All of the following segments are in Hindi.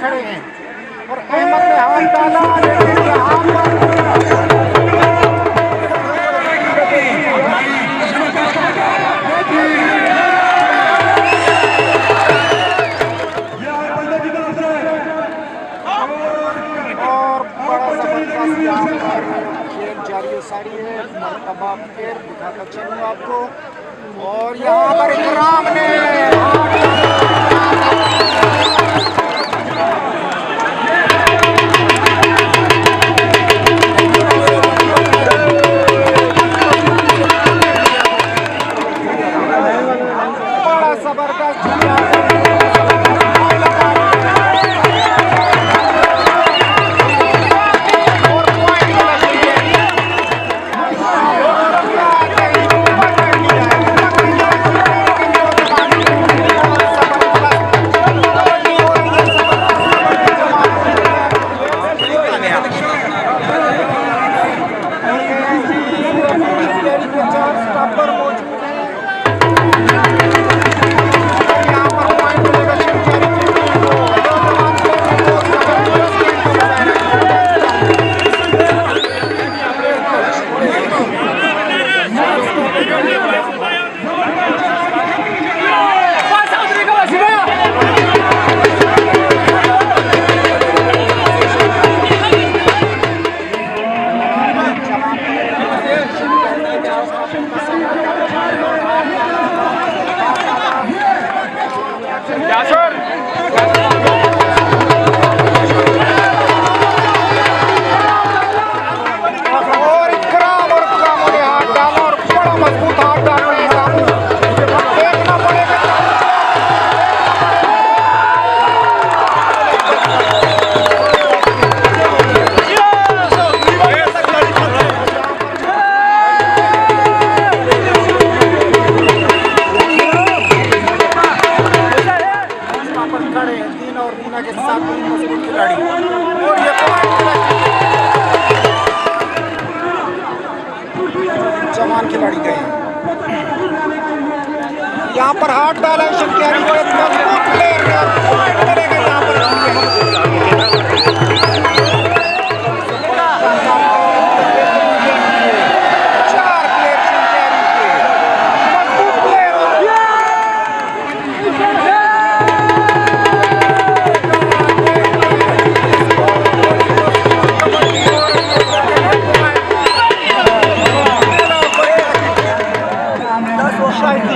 खड़े हैं और अहमद ने हाथ डाला, लेकिन यहाँ पर और बड़ा जबरदस्त यहाँ पर खेल जारी सारी है। मरतबा फिर दिखाता चलूँ आपको, और यहाँ पर इकराम ने के साथ मजबूत खिलाड़ी, और ये जवान खिलाड़ी गए। यहाँ पर हाथ डाला शक्यारी को, एक मजबूत प्लेयर करेगा यहाँ पर।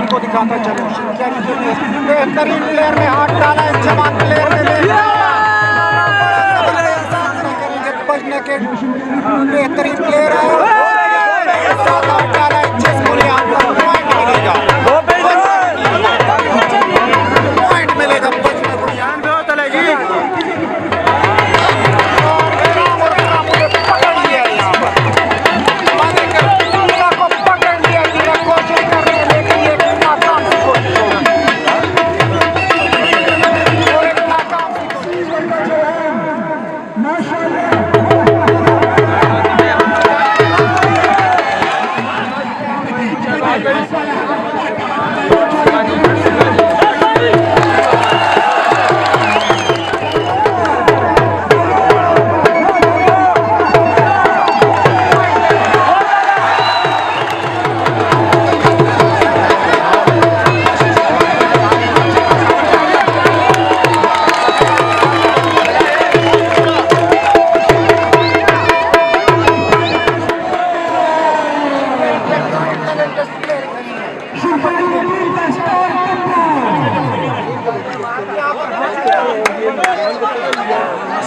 को दिखाता चलो शक्यारी के लिए बेहतरीन प्लेयर ने हाथ डाला है, जवान प्लेयर ने बचने के बेहतरीन प्लेयर है, हाथ डाला है जिसको यहाँ पर पॉइंट मिलेगा, पॉइंट मिलेगा बचने को। पकड़ लिया यहाँ पर, पकड़ लिया, कोशिश कर रहे हैं, लेकिन ये नाकाम सी कोशिश होगी।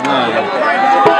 Nah,